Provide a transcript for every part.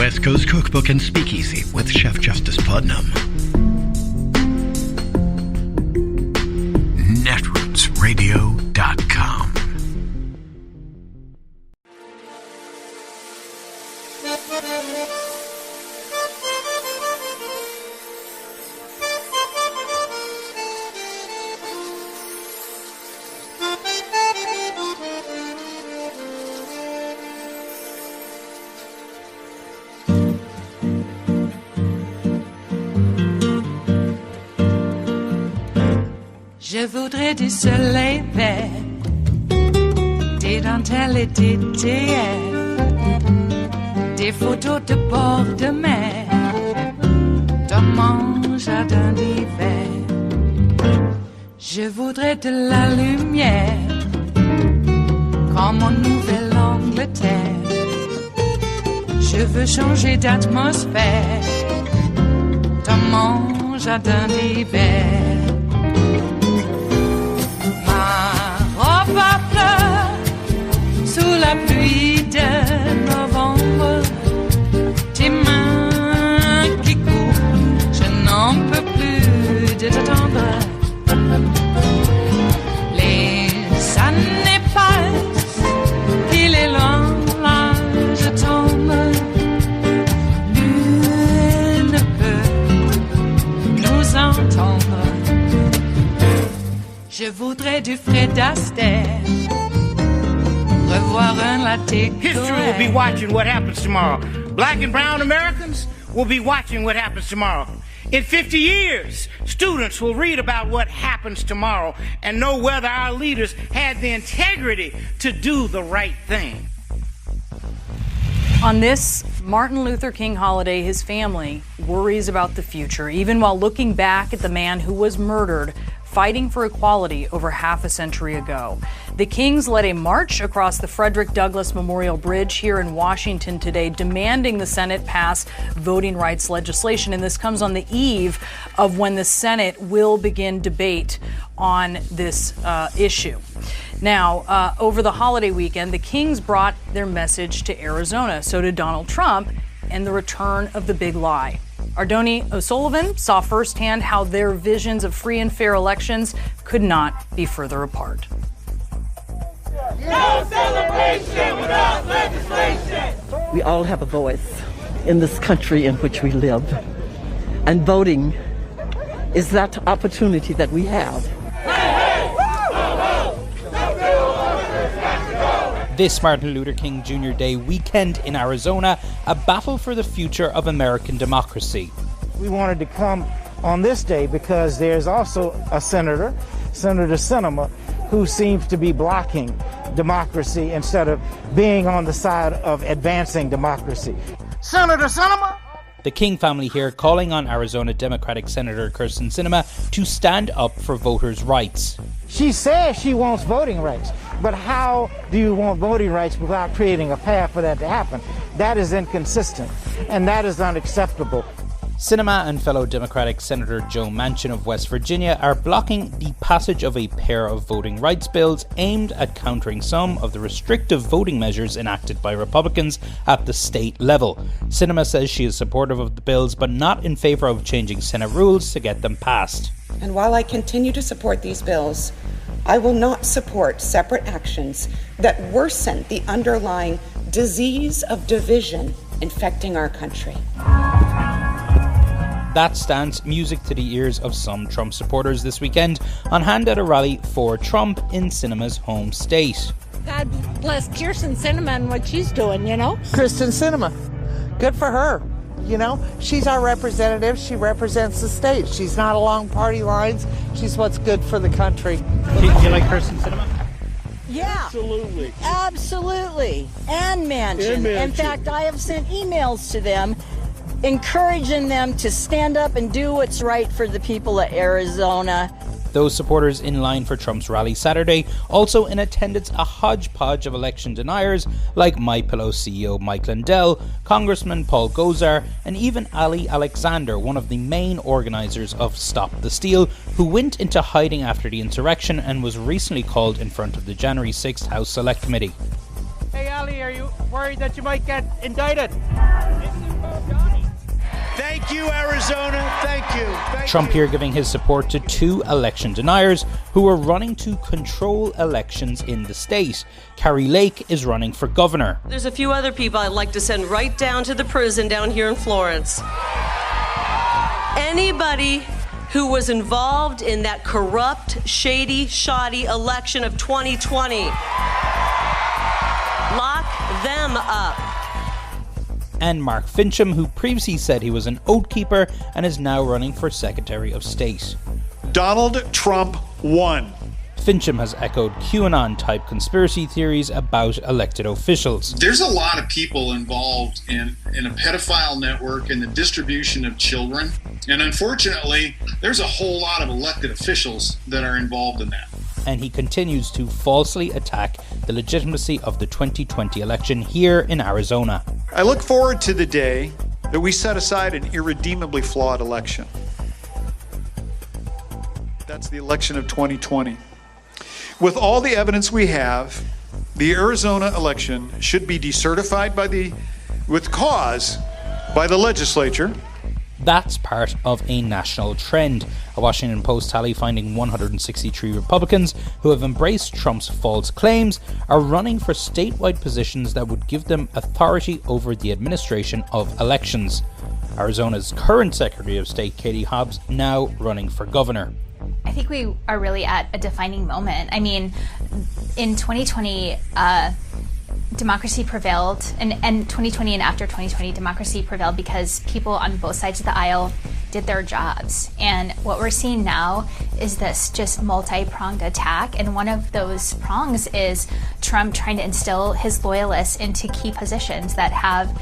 West Coast Cookbook and Speakeasy with Chef Justice Putnam. Netrootsradio.com. Je voudrais du soleil vert, des dentelles et des théières, des photos de bord de mer, dans mon jardin d'hiver. Je voudrais de la lumière, comme en Nouvelle-Angleterre. Je veux changer d'atmosphère, dans mon jardin d'hiver. Ma fleur sous la pluie de novembre, tes mains qui courent, je n'en peux plus de t'attendre. Les années passent, il est loin, là je tombe. Nul ne peut nous entendre. Je voudrais du Fred Astaire, revoir un latte. History will be watching what happens tomorrow. Black and brown Americans will be watching what happens tomorrow. In 50 years, students will read about what happens tomorrow and know whether our leaders had the integrity to do the right thing. On this Martin Luther King holiday, his family worries about the future, even while looking back at the man who was murdered fighting for equality over half a century ago. The Kings led a march across the Frederick Douglass Memorial Bridge here in Washington today, demanding the Senate pass voting rights legislation. And this comes on the eve of when the Senate will begin debate on this issue. Now, over the holiday weekend, the Kings brought their message to Arizona. So did Donald Trump and the return of the big lie. Ardoni O'Sullivan saw firsthand how their visions of free and fair elections could not be further apart. No celebration without legislation. We all have a voice in this country in which we live, and voting is that opportunity that we have. This Martin Luther King Jr. Day weekend in Arizona, a battle for the future of American democracy. We wanted to come on this day because there's also a senator, Senator Sinema, who seems to be blocking democracy instead of being on the side of advancing democracy. Senator Sinema! The King family here calling on Arizona Democratic Senator Sinema to stand up for voters' rights. She says she wants voting rights, but how do you want voting rights without creating a path for that to happen? That is inconsistent, and that is unacceptable. Sinema and fellow Democratic Senator Joe Manchin of West Virginia are blocking the passage of a pair of voting rights bills aimed at countering some of the restrictive voting measures enacted by Republicans at the state level. Sinema says she is supportive of the bills, but not in favour of changing Senate rules to get them passed. And while I continue to support these bills, I will not support separate actions that worsen the underlying disease of division infecting our country. That stance, music to the ears of some Trump supporters this weekend, on hand at a rally for Trump in Sinema's home state. God bless Kirsten Sinema and what she's doing, you know? Kirsten Sinema. Good for her. You know, she's our representative. She represents the state. She's not along party lines. She's what's good for the country. Do you like Kirsten Sinema? Yeah. Absolutely. Absolutely. And Manchin. In fact, I have sent emails to them encouraging them to stand up and do what's right for the people of Arizona. Those supporters in line for Trump's rally Saturday, also in attendance a hodgepodge of election deniers like MyPillow CEO Mike Lindell, Congressman Paul Gosar, and even Ali Alexander, one of the main organisers of Stop the Steal, who went into hiding after the insurrection and was recently called in front of the January 6th House Select Committee. Hey Ali, are you worried that you might get indicted? Thank you, Arizona. Thank you. Trump here giving his support to 2 election deniers who are running to control elections in the state. Carrie Lake is running for governor. There's a few other people I'd like to send right down to the prison down here in Florence. Anybody who was involved in that corrupt, shady, shoddy election of 2020. Lock them up. And Mark Fincham, who previously said he was an oath keeper and is now running for Secretary of State. Donald Trump won. Fincham has echoed QAnon-type conspiracy theories about elected officials. There's a lot of people involved in a pedophile network and the distribution of children. And unfortunately, there's a whole lot of elected officials that are involved in that. And he continues to falsely attack the legitimacy of the 2020 election here in Arizona. I look forward to the day that we set aside an irredeemably flawed election. That's the election of 2020. With all the evidence we have, the Arizona election should be decertified by the legislature. That's part of a national trend. A Washington Post tally finding 163 Republicans who have embraced Trump's false claims are running for statewide positions that would give them authority over the administration of elections. Arizona's current Secretary of State, Katie Hobbs, now running for governor. I think we are really at a defining moment. I mean, in 2020, democracy prevailed, and 2020 and after 2020, democracy prevailed because people on both sides of the aisle did their jobs. And what we're seeing now is this just multi-pronged attack, and one of those prongs is Trump trying to instill his loyalists into key positions that have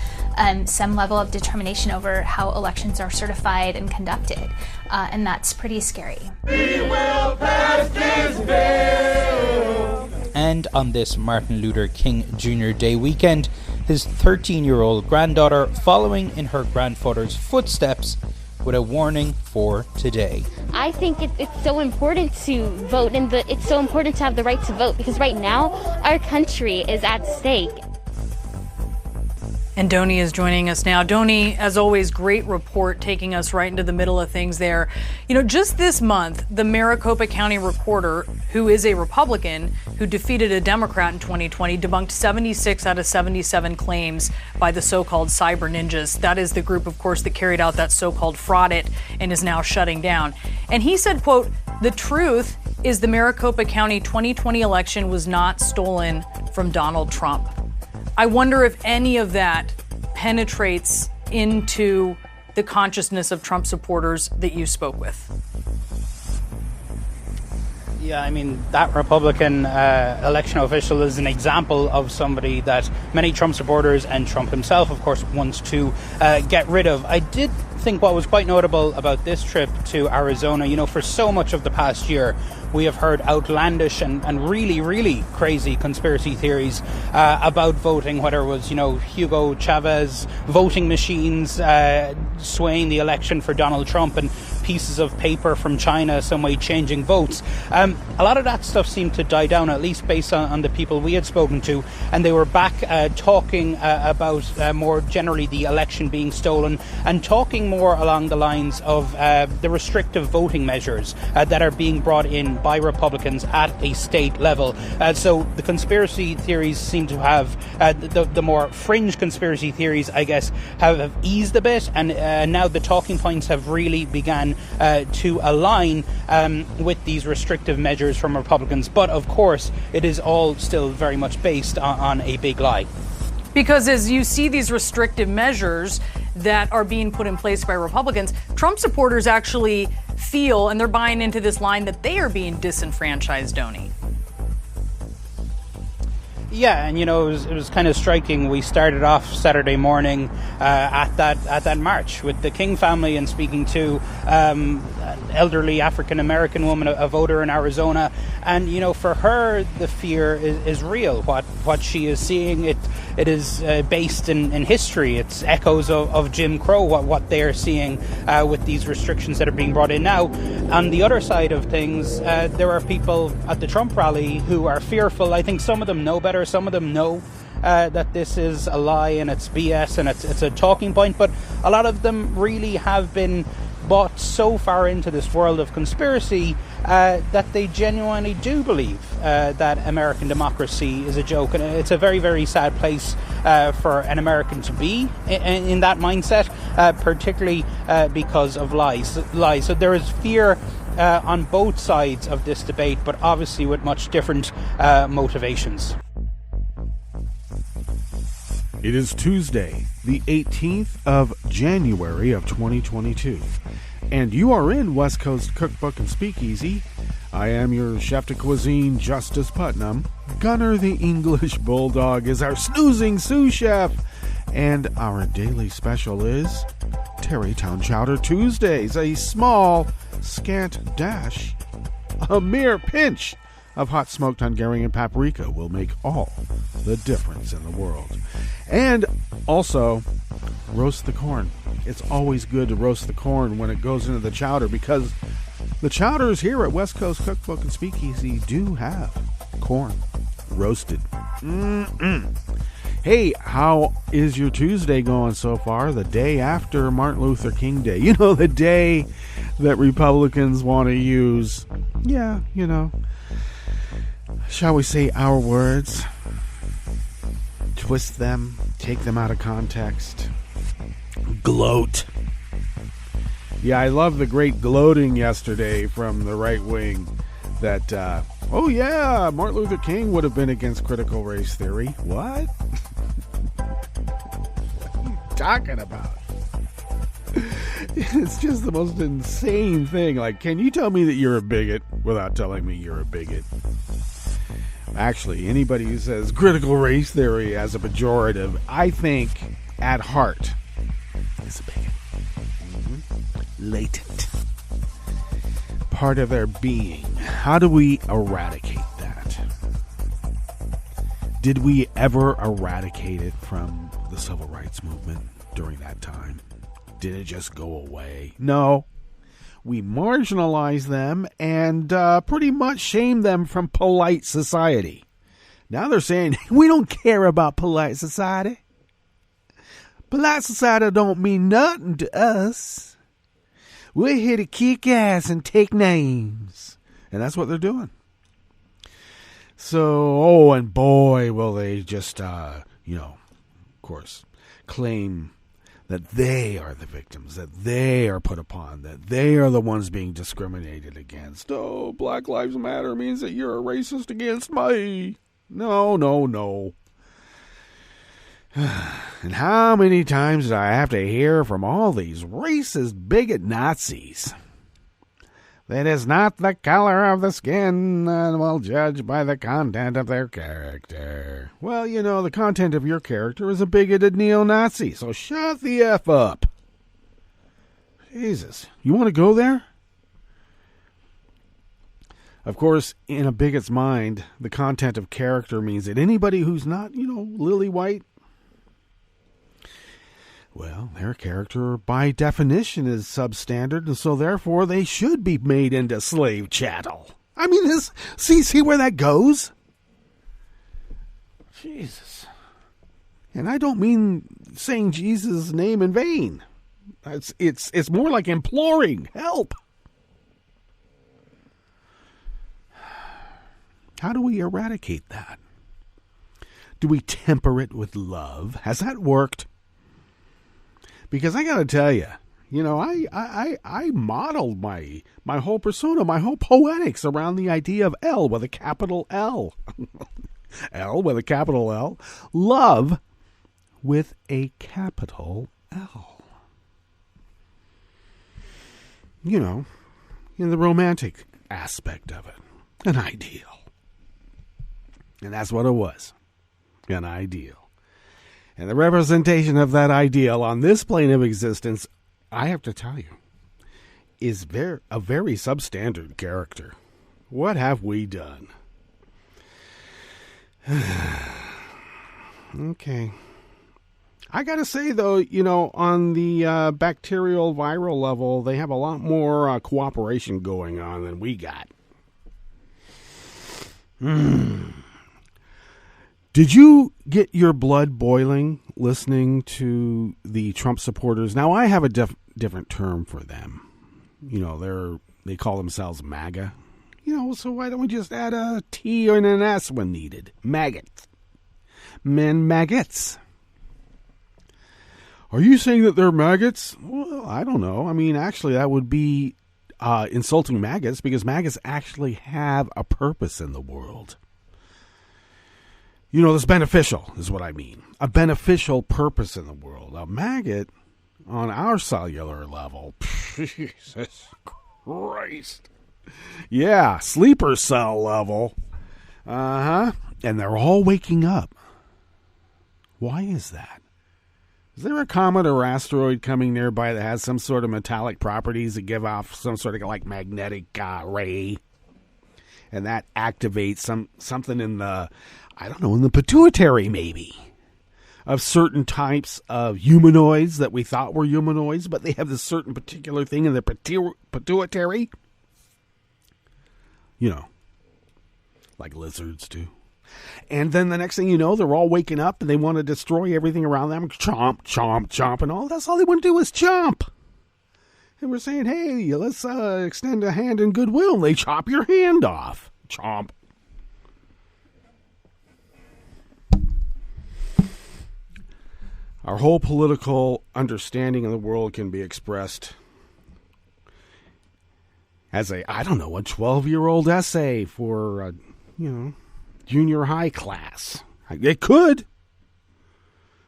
some level of determination over how elections are certified and conducted, and that's pretty scary. We will pass this bill. And on this Martin Luther King Jr. Day weekend, his 13-year-old granddaughter following in her grandfather's footsteps with a warning for today. I think it's so important to vote, and it's so important to have the right to vote, because right now our country is at stake. And Doni is joining us now. Doni, as always, great report taking us right into the middle of things there. You know, just this month, the Maricopa County recorder, who is a Republican, who defeated a Democrat in 2020, debunked 76 out of 77 claims by the so-called cyber ninjas. That is the group, of course, that carried out that so-called fraud and is now shutting down. And he said, quote, "The truth is the Maricopa County 2020 election was not stolen from Donald Trump." I wonder if any of that penetrates into the consciousness of Trump supporters that you spoke with. Yeah, I mean, that Republican election official is an example of somebody that many Trump supporters and Trump himself, of course, wants to get rid of. I did think what was quite notable about this trip to Arizona, you know, for so much of the past year, we have heard outlandish and really, really crazy conspiracy theories about voting, whether it was, you know, Hugo Chavez voting machines swaying the election for Donald Trump and pieces of paper from China some way changing votes. A lot of that stuff seemed to die down, at least based on the people we had spoken to, and they were back talking about more generally the election being stolen and talking more along the lines of the restrictive voting measures that are being brought in by Republicans at a state level. So the conspiracy theories seem to have, the more fringe conspiracy theories, I guess, have eased a bit, and now the talking points have really began to align with these restrictive measures from Republicans. But of course, it is all still very much based on a big lie. Because as you see these restrictive measures that are being put in place by Republicans, Trump supporters actually feel, and they're buying into this line, that they are being disenfranchised, Doni. Yeah, and you know, it was kind of striking. We started off Saturday morning at that march with the King family and speaking to an elderly African American woman, a voter in Arizona, and you know, for her the fear is real. What she is seeing, it is based in history. It's echoes of Jim Crow. What they are seeing with these restrictions that are being brought in now. On the other side of things, there are people at the Trump rally who are fearful. I think some of them know better. Some of them know that this is a lie and it's BS and it's a talking point, but a lot of them really have been bought so far into this world of conspiracy that they genuinely do believe that American democracy is a joke. And it's a very, very sad place for an American to be in that mindset, particularly because of lies. So there is fear on both sides of this debate, but obviously with much different motivations. It is Tuesday, the 18th of January of 2022, and you are in West Coast Cookbook and Speakeasy. I am your chef de cuisine, Justice Putnam. Gunner the English Bulldog is our snoozing sous chef, and our daily special is Tarrytown Chowder Tuesdays, a small, scant dash, a mere pinch of hot smoked Hungarian paprika will make all the difference in the world. And also, roast the corn. It's always good to roast the corn when it goes into the chowder, because the chowders here at West Coast Cookbook and Speakeasy do have corn roasted. Hey, how is your Tuesday going so far? The day after Martin Luther King Day. You know, the day that Republicans want to use, shall we say, our words, twist them, take them out of context, gloat. Yeah, I love the great gloating yesterday from the right wing that, Martin Luther King would have been against critical race theory. What? What are you talking about? It's just the most insane thing. Like, can you tell me that you're a bigot without telling me you're a bigot? Actually, anybody who says critical race theory as a pejorative, I think, at heart, is a bigot. Latent. Part of their being. How do we eradicate that? Did we ever eradicate it from the civil rights movement during that time? Did it just go away? No. We marginalize them and pretty much shame them from polite society. Now they're saying, we don't care about polite society. Polite society don't mean nothing to us. We're here to kick ass and take names. And that's what they're doing. So, and boy, will they just, of course, claim that they are the victims, that they are put upon, that they are the ones being discriminated against. Oh, Black Lives Matter means that you're a racist against me. No. And how many times did I have to hear from all these racist, bigot Nazis that it's not the color of the skin that will judge by the content of their character? Well, the content of your character is a bigoted neo-Nazi, so shut the F up. Jesus, you want to go there? Of course, in a bigot's mind, the content of character means that anybody who's not, lily white, well, their character by definition is substandard, and so therefore they should be made into slave chattel. I mean, see where that goes? Jesus. And I don't mean saying Jesus' name in vain. It's more like imploring help. How do we eradicate that? Do we temper it with love? Has that worked? Because I got to tell you, I modeled my whole persona, my whole poetics around the idea of L with a capital L. L with a capital L. Love with a capital L. In the romantic aspect of it. An ideal. And that's what it was. An ideal. And the representation of that ideal on this plane of existence, I have to tell you, is a very substandard character. What have we done? Okay. I gotta say, though, on the bacterial viral level, they have a lot more cooperation going on than we got. Did you get your blood boiling listening to the Trump supporters? Now, I have a different term for them. You know, they call themselves MAGA. You know, so why don't we just add a T and an S when needed? Maggots. Men maggots. Are you saying that they're maggots? Well, I don't know. I mean, actually, that would be insulting maggots, because maggots actually have a purpose in the world. You know, that's beneficial is what I mean. A beneficial purpose in the world. A maggot on our cellular level. Jesus Christ. Yeah, sleeper cell level. And they're all waking up. Why is that? Is there a comet or asteroid coming nearby that has some sort of metallic properties that give off some sort of like magnetic ray? And that activates something in the, I don't know, in the pituitary maybe, of certain types of humanoids that we thought were humanoids, but they have this certain particular thing in their pituitary. You know, like lizards do. And then the next thing you know, they're all waking up and they want to destroy everything around them. Chomp, chomp, chomp, and all. That's all they want to do is chomp. And we're saying, hey, let's extend a hand in goodwill. They chop your hand off. Chomp. Our whole political understanding of the world can be expressed as a 12-year-old essay for, junior high class. It could.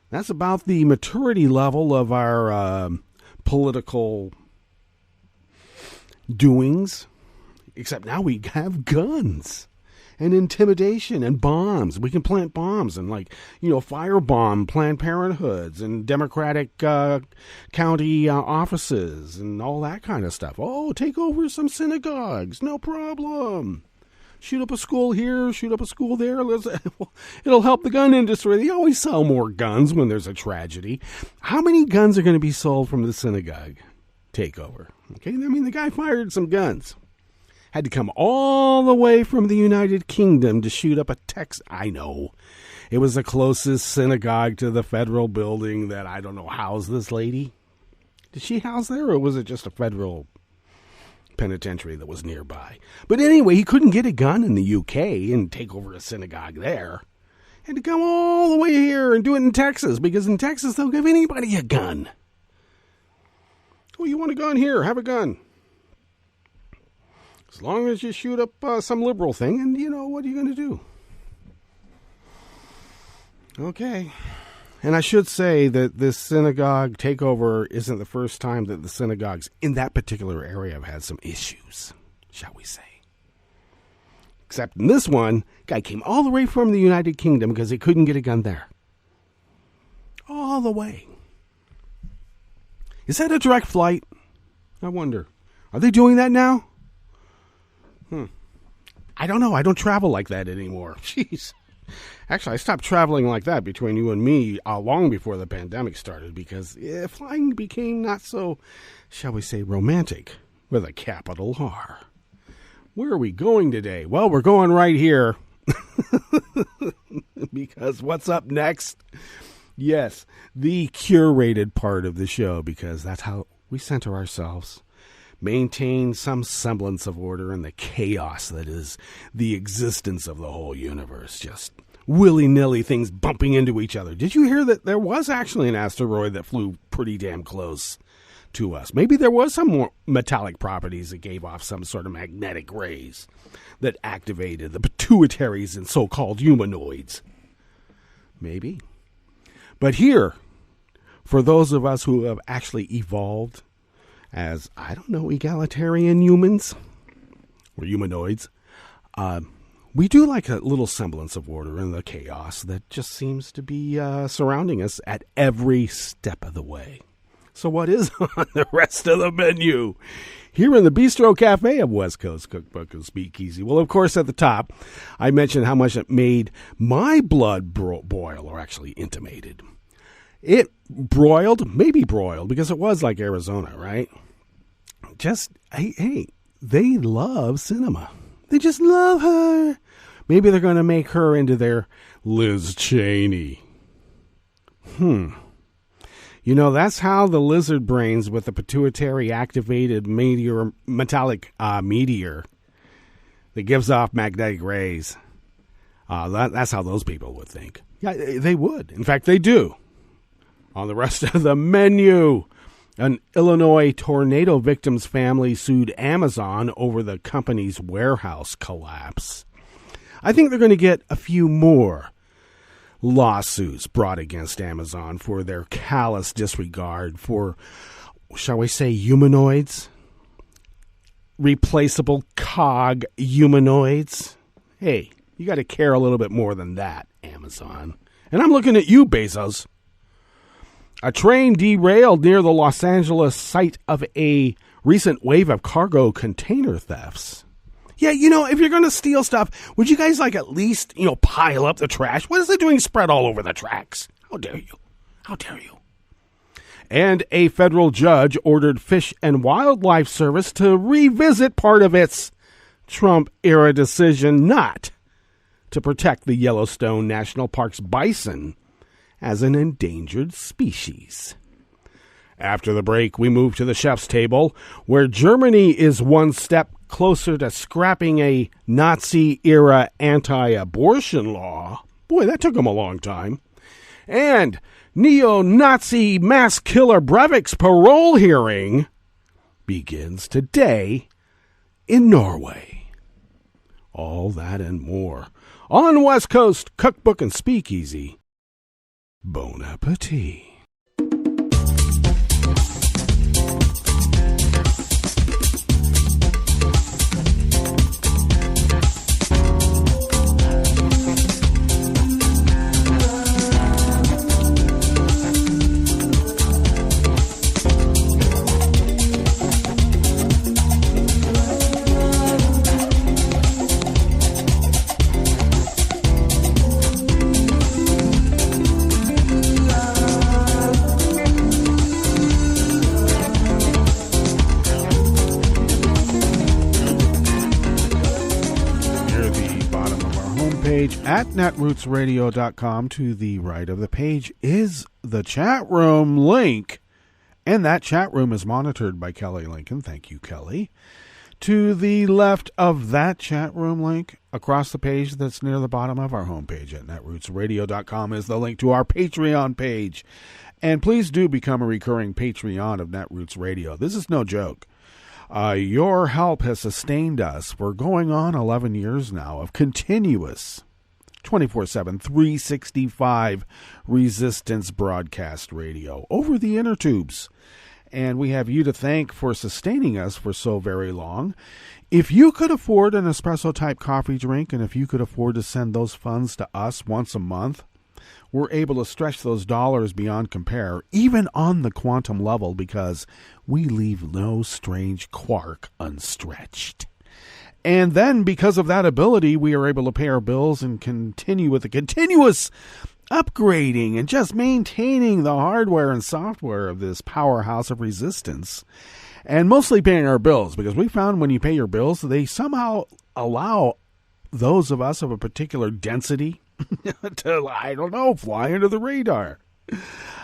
That's about the maturity level of our political doings. Except now we have guns and intimidation and bombs. We can plant bombs and firebomb Planned Parenthoods and Democratic county offices and all that kind of stuff. Oh, take over some synagogues. No problem. Shoot up a school here, shoot up a school there. It'll help the gun industry. They always sell more guns when there's a tragedy. How many guns are going to be sold from the synagogue takeover? Okay, I mean, the guy fired some guns. Had to come all the way from the United Kingdom to shoot up a Texas. I know. It was the closest synagogue to the federal building that I don't know housed this lady. Did she house there, or was it just a federal penitentiary that was nearby? But anyway, he couldn't get a gun in the UK and take over a synagogue there. Had to come all the way here and do it in Texas, because in Texas they'll give anybody a gun. Oh, you want a gun? Here, have a gun. As long as you shoot up some liberal thing, and what are you going to do? Okay. And I should say that this synagogue takeover isn't the first time that the synagogues in that particular area have had some issues, shall we say. Except in this one, guy came all the way from the United Kingdom because he couldn't get a gun there. All the way. Is that a direct flight? I wonder. Are they doing that now? I don't know. I don't travel like that anymore. Jeez. Actually, I stopped traveling like that between you and me long before the pandemic started, because flying became not so, shall we say, romantic with a capital R. Where are we going today? Well, we're going right here. Because what's up next? Yes, the curated part of the show, because that's how we center ourselves. Maintain some semblance of order in the chaos that is the existence of the whole universe. Just willy-nilly things bumping into each other. Did you hear that there was actually an asteroid that flew pretty damn close to us? Maybe there was some more metallic properties that gave off some sort of magnetic rays that activated the pituitaries in so-called humanoids. Maybe. But here, for those of us who have actually evolved as, egalitarian humans or humanoids, we do like a little semblance of order in the chaos that just seems to be surrounding us at every step of the way. So what is on the rest of the menu here in the Bistro Cafe of West Coast Cookbook and Speakeasy? Well, of course, at the top, I mentioned how much it made my blood boil, or actually intimated. It maybe broiled, because it was like Arizona, right? Just, hey, they love Sinema. They just love her. Maybe they're going to make her into their Liz Cheney. You know, that's how the lizard brains with the pituitary-activated metallic meteor that gives off magnetic rays. That's how those people would think. Yeah, they would. In fact, they do. On the rest of the menu, an Illinois tornado victim's family sued Amazon over the company's warehouse collapse. I think they're going to get a few more lawsuits brought against Amazon for their callous disregard for, shall we say, humanoids? Replaceable cog humanoids? Hey, you got to care a little bit more than that, Amazon. And I'm looking at you, Bezos. A train derailed near the Los Angeles site of a recent wave of cargo container thefts. Yeah, you know, if you're going to steal stuff, would you guys at least, pile up the trash? What is it doing spread all over the tracks? How dare you? How dare you? And a federal judge ordered Fish and Wildlife Service to revisit part of its Trump-era decision not to protect the Yellowstone National Park's bison as an endangered species. After the break, we move to the chef's table, where Germany is one step closer to scrapping a Nazi-era anti-abortion law. Boy, that took them a long time. And neo-Nazi mass killer Breivik's parole hearing begins today in Norway. All that and more on West Coast Cookbook and Speakeasy. Bon appetit. At netrootsradio.com, to the right of the page is the chat room link, and that chat room is monitored by Kelly Lincoln. Thank you, Kelly. To the left of that chat room link, across the page that's near the bottom of our homepage at netrootsradio.com, is the link to our Patreon page. And please do become a recurring Patreon of Netroots Radio. This is no joke. Your help has sustained us for going on 11 years now of continuous 24/7, 365 resistance broadcast radio over the inner tubes. And we have you to thank for sustaining us for so very long. If you could afford an espresso-type coffee drink, and if you could afford to send those funds to us once a month, we're able to stretch those dollars beyond compare, even on the quantum level, because we leave no strange quark unstretched. And then, because of that ability, we are able to pay our bills and continue with the continuous upgrading and just maintaining the hardware and software of this powerhouse of resistance. And mostly paying our bills, because we found when you pay your bills, they somehow allow those of us of a particular density to, fly under the radar.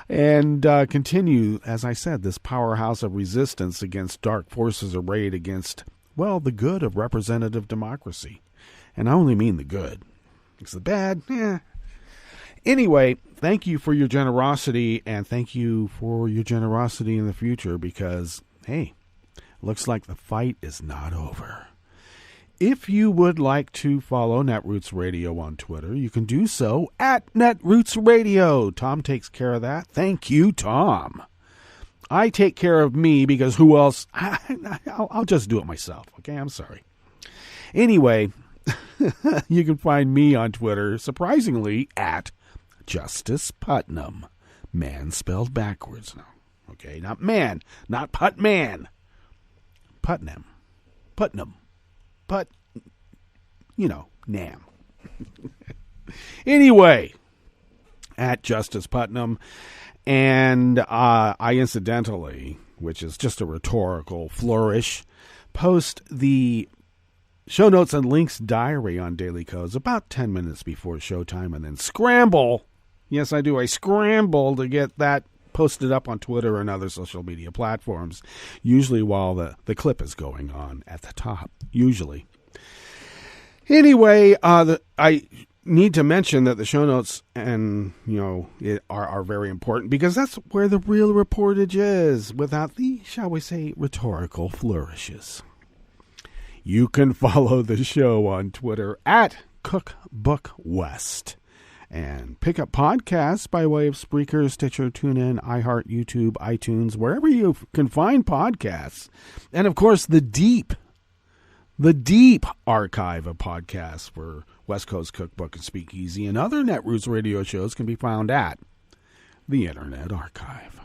And continue, as I said, this powerhouse of resistance against dark forces arrayed against, the good of representative democracy. And I only mean the good. Because the bad, Anyway, thank you for your generosity, and thank you for your generosity in the future, because, hey, looks like the fight is not over. If you would like to follow Netroots Radio on Twitter, you can do so at Netroots Radio. Tom takes care of that. Thank you, Tom. I take care of me, because who else? I'll just do it myself. Okay, I'm sorry. Anyway, you can find me on Twitter, surprisingly, at Justice Putnam. Man spelled backwards now. Okay, not man, not Putman. Putnam. Putnam. But, Nam. Anyway, at Justice Putnam. And I incidentally, which is just a rhetorical flourish, post the show notes and links diary on Daily Codes about 10 minutes before showtime, and then scramble. Yes, I do. I scramble to get that posted up on Twitter and other social media platforms, usually while the clip is going on at the top, usually. Anyway, I need to mention that the show notes and are very important, because that's where the real reportage is, without the, shall we say, rhetorical flourishes. You can follow the show on Twitter at CookbookWest, and pick up podcasts by way of Spreaker, Stitcher, TuneIn, iHeart, YouTube, iTunes, wherever you can find podcasts. And of course, the deep archive of podcasts for West Coast Cookbook and Speakeasy and other Netroots radio shows can be found at the Internet Archive.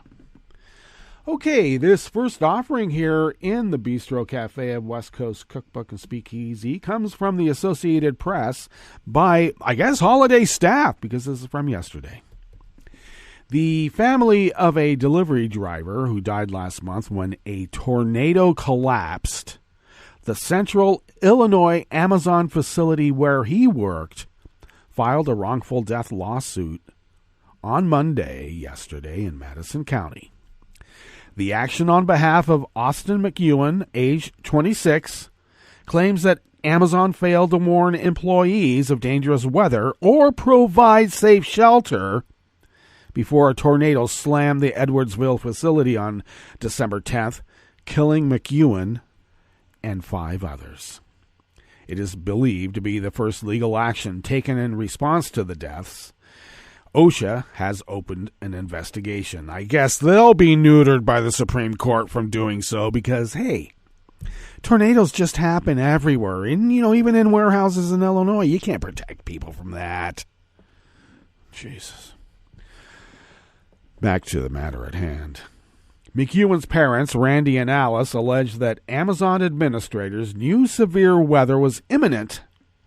Okay, this first offering here in the Bistro Cafe of West Coast Cookbook and Speakeasy comes from the Associated Press by, I guess, holiday staff, because this is from yesterday. The family of a delivery driver who died last month when a tornado collapsed the Central Illinois Amazon facility where he worked filed a wrongful death lawsuit on Monday, yesterday, in Madison County. The action on behalf of Austin McEwen, age 26, claims that Amazon failed to warn employees of dangerous weather or provide safe shelter before a tornado slammed the Edwardsville facility on December 10th, killing McEwen and 5 others. It is believed to be the first legal action taken in response to the deaths. OSHA has opened an investigation. I guess they'll be neutered by the Supreme Court from doing so, because, hey, tornadoes just happen everywhere. And, even in warehouses in Illinois, you can't protect people from that. Jesus. Back to the matter at hand. McEwen's parents, Randy and Alice, alleged that Amazon administrators knew severe weather was imminent,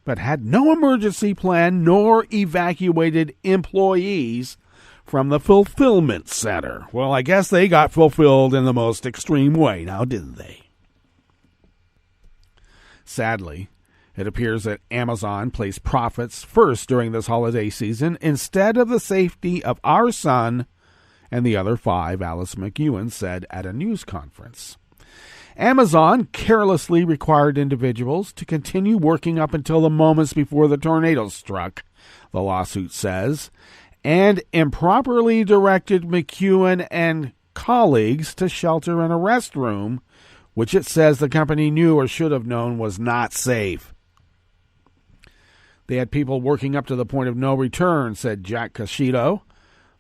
but had no emergency plan nor evacuated employees from the fulfillment center. Well, I guess they got fulfilled in the most extreme way, now didn't they? Sadly, it appears that Amazon placed profits first during this holiday season instead of the safety of our son and the other 5, Alice McEwen said at a news conference. Amazon carelessly required individuals to continue working up until the moments before the tornado struck, the lawsuit says, and improperly directed McEwen and colleagues to shelter in a restroom, which it says the company knew or should have known was not safe. They had people working up to the point of no return, said Jack Cascito,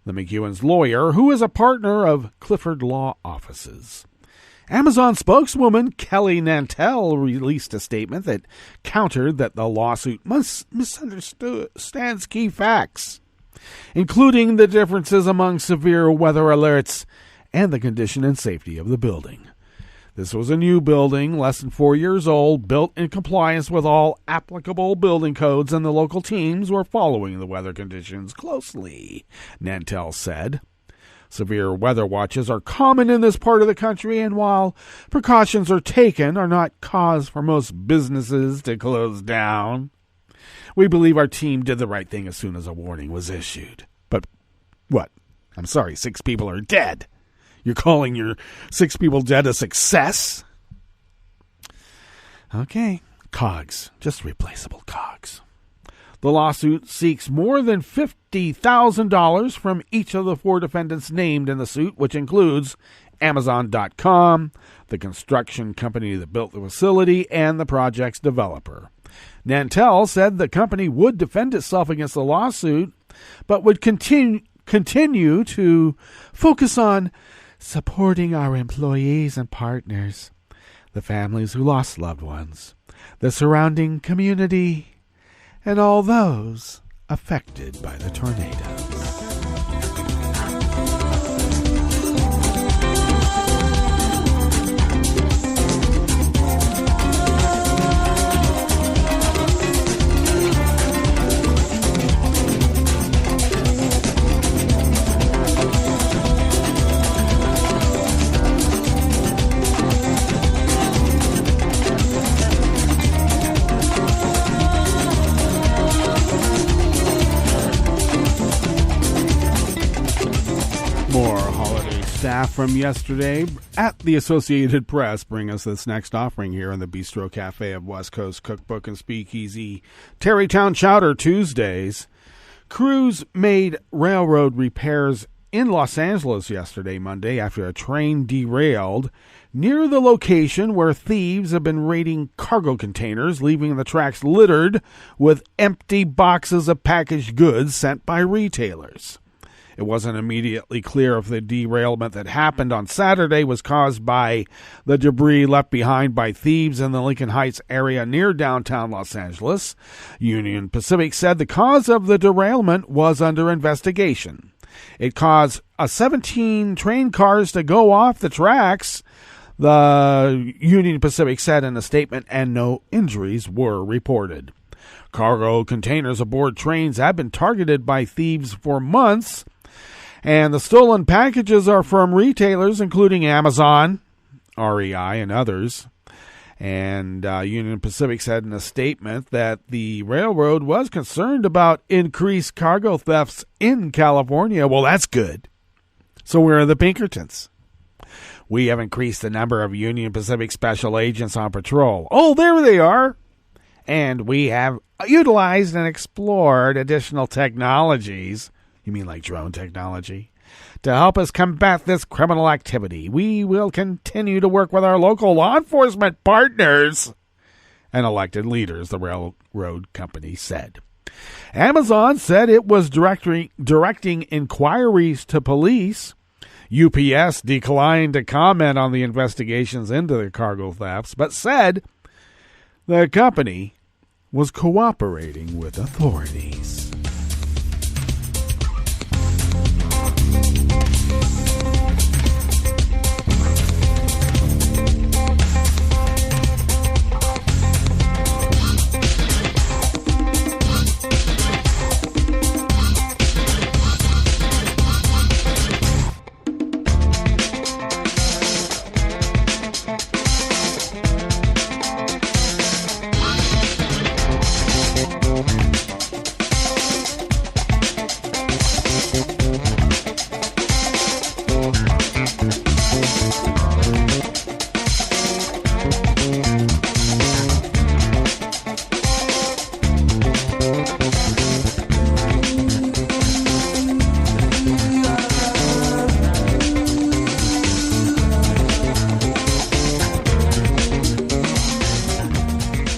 the McEwen's lawyer, who is a partner of Clifford Law Offices. Amazon spokeswoman Kelly Nantel released a statement that countered that the lawsuit misunderstands key facts, including the differences among severe weather alerts and the condition and safety of the building. This was a new building, less than 4 years old, built in compliance with all applicable building codes, and the local teams were following the weather conditions closely, Nantel said. Severe weather watches are common in this part of the country, and while precautions are taken, are not cause for most businesses to close down. We believe our team did the right thing as soon as a warning was issued. But what? I'm sorry, 6 people are dead. You're calling your 6 people dead a success? Okay, cogs, just replaceable cogs. The lawsuit seeks more than $50,000 from each of the 4 defendants named in the suit, which includes Amazon.com, the construction company that built the facility, and the project's developer. Nantel said the company would defend itself against the lawsuit, but would continue to focus on supporting our employees and partners, the families who lost loved ones, the surrounding community, and all those affected by the tornadoes. More holiday staff from yesterday at the Associated Press bring us this next offering here in the Bistro Cafe of West Coast Cookbook and Speakeasy. Tarrytown Chowder Tuesdays. Crews made railroad repairs in Los Angeles yesterday, Monday, after a train derailed near the location where thieves have been raiding cargo containers, leaving the tracks littered with empty boxes of packaged goods sent by retailers. It wasn't immediately clear if the derailment that happened on Saturday was caused by the debris left behind by thieves in the Lincoln Heights area near downtown Los Angeles. Union Pacific said the cause of the derailment was under investigation. It caused 17 train cars to go off the tracks, the Union Pacific said in a statement, and no injuries were reported. Cargo containers aboard trains have been targeted by thieves for months, and the stolen packages are from retailers including Amazon, REI, and others. And Union Pacific said in a statement that the railroad was concerned about increased cargo thefts in California. Well, that's good. So where are the Pinkertons? We have increased the number of Union Pacific special agents on patrol. Oh, there they are. And we have utilized and explored additional technologies. You mean like drone technology? To help us combat this criminal activity, we will continue to work with our local law enforcement partners and elected leaders, the railroad company said. Amazon said it was directing inquiries to police. UPS declined to comment on the investigations into the cargo thefts, but said the company was cooperating with authorities.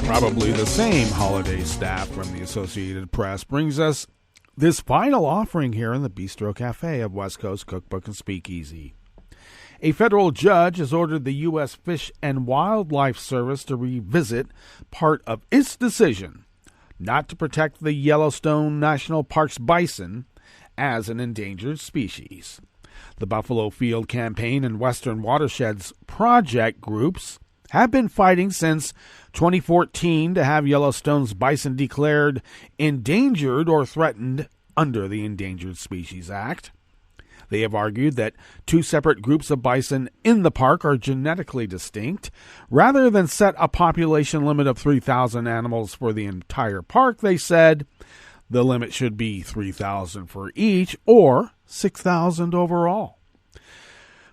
Probably the same holiday staff from the Associated Press brings us this final offering here in the Bistro Cafe of West Coast Cookbook and Speakeasy. A federal judge has ordered the U.S. Fish and Wildlife Service to revisit part of its decision not to protect the Yellowstone National Park's bison as an endangered species. The Buffalo Field Campaign and Western Watersheds Project groups have been fighting since 2014 to have Yellowstone's bison declared endangered or threatened under the Endangered Species Act. They have argued that two separate groups of bison in the park are genetically distinct. Rather than set a population limit of 3,000 animals for the entire park, they said the limit should be 3,000 for each or 6,000 overall.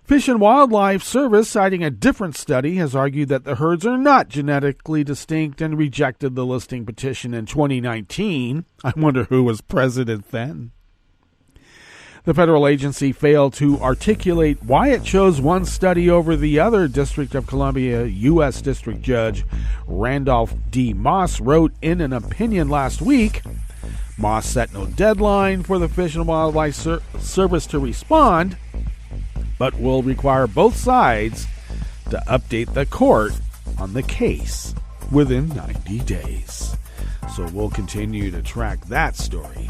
Fish and Wildlife Service, citing a different study, has argued that the herds are not genetically distinct and rejected the listing petition in 2019. I wonder who was president then. The federal agency failed to articulate why it chose one study over the other. District of Columbia U.S. District Judge Randolph D. Moss wrote in an opinion last week. Moss set no deadline for the Fish and Wildlife Service to respond, but will require both sides to update the court on the case within 90 days. So we'll continue to track that story.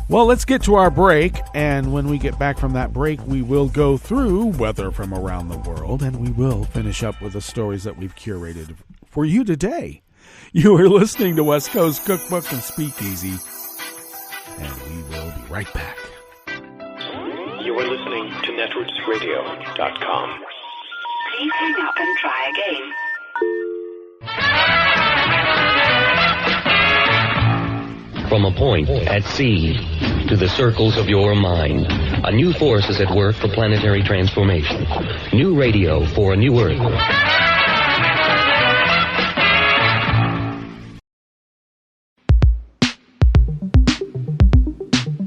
Well, let's get to our break, and when we get back from that break, we will go through weather from around the world, and we will finish up with the stories that we've curated for you today. You are listening to West Coast Cookbook and Speakeasy, and we will be right back. You are listening to netrootsradio.com. Please hang up and try again. From a point at sea to the circles of your mind, a new force is at work for planetary transformation. New radio for a new Earth.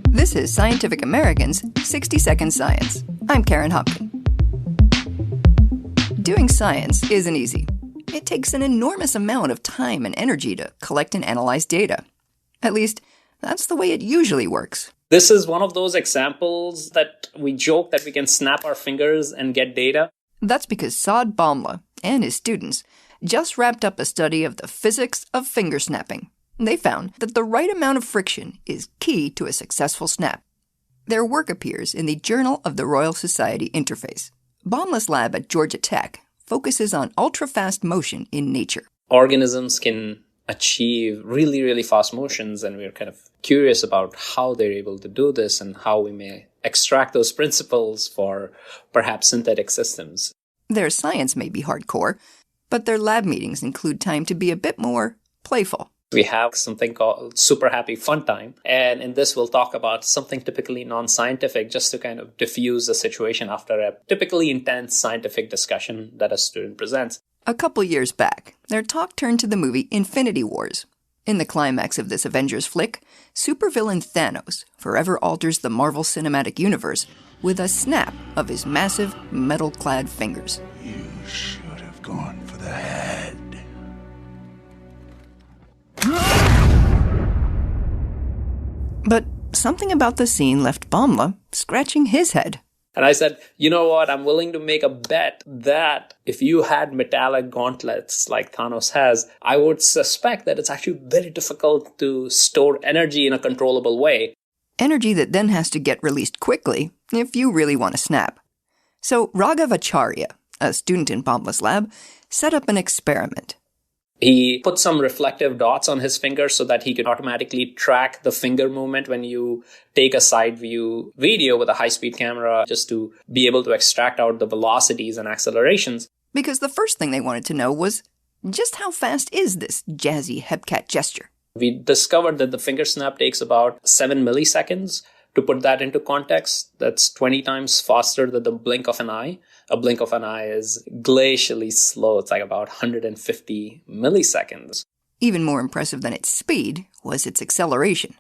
This is Scientific American's 60 Second Science. I'm Karen Hopkin. Doing science isn't easy. It takes an enormous amount of time and energy to collect and analyze data. At least, that's the way it usually works. This is one of those examples that we joke that we can snap our fingers and get data. That's because Saad Bamla and his students just wrapped up a study of the physics of finger snapping. They found that the right amount of friction is key to a successful snap. Their work appears in the Journal of the Royal Society Interface. Bamla's lab at Georgia Tech focuses on ultra-fast motion in nature. Organisms can achieve really, really fast motions, and we're kind of curious about how they're able to do this and how we may extract those principles for perhaps synthetic systems. Their science may be hardcore, but their lab meetings include time to be a bit more playful. We have something called Super Happy Fun Time, and in this we'll talk about something typically non-scientific just to kind of diffuse the situation after a typically intense scientific discussion that a student presents. A couple years back, their talk turned to the movie Infinity Wars. In the climax of this Avengers flick, supervillain Thanos forever alters the Marvel Cinematic Universe with a snap of his massive metal-clad fingers. You should have gone for the head. But something about the scene left Bamla scratching his head. And I said, you know what, I'm willing to make a bet that if you had metallic gauntlets like Thanos has, I would suspect that it's actually very difficult to store energy in a controllable way. Energy that then has to get released quickly if you really want to snap. So Raghav Acharya, a student in Bamla's lab, set up an experiment. He put some reflective dots on his fingers so that he could automatically track the finger movement when you take a side view video with a high-speed camera, just to be able to extract out the velocities and accelerations. Because the first thing they wanted to know was, just how fast is this jazzy hepcat gesture? We discovered that the finger snap takes about 7 milliseconds. To put that into context, that's 20 times faster than the blink of an eye. A blink of an eye is glacially slow. It's like about 150 milliseconds. Even more impressive than its speed was its acceleration,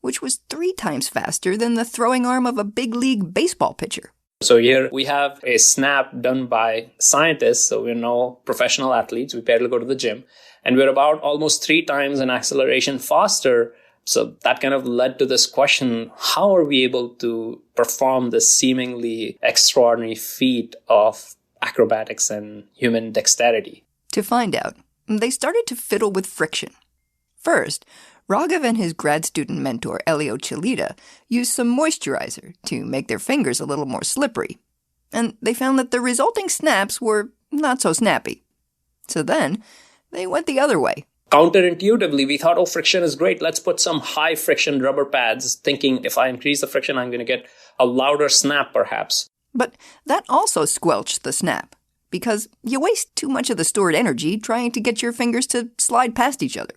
which was 3 times faster than the throwing arm of a big league baseball pitcher. So here we have a snap done by scientists, so we're no professional athletes. We barely go to the gym. And we're about almost 3 times an acceleration faster. So that kind of led to this question, how are we able to perform this seemingly extraordinary feat of acrobatics and human dexterity? To find out, they started to fiddle with friction. First, Raghav and his grad student mentor, Elio Chalita, used some moisturizer to make their fingers a little more slippery. And they found that the resulting snaps were not so snappy. So then, they went the other way. Counterintuitively, we thought, friction is great. Let's put some high friction rubber pads, thinking if I increase the friction, I'm going to get a louder snap, perhaps. But that also squelched the snap, because you waste too much of the stored energy trying to get your fingers to slide past each other.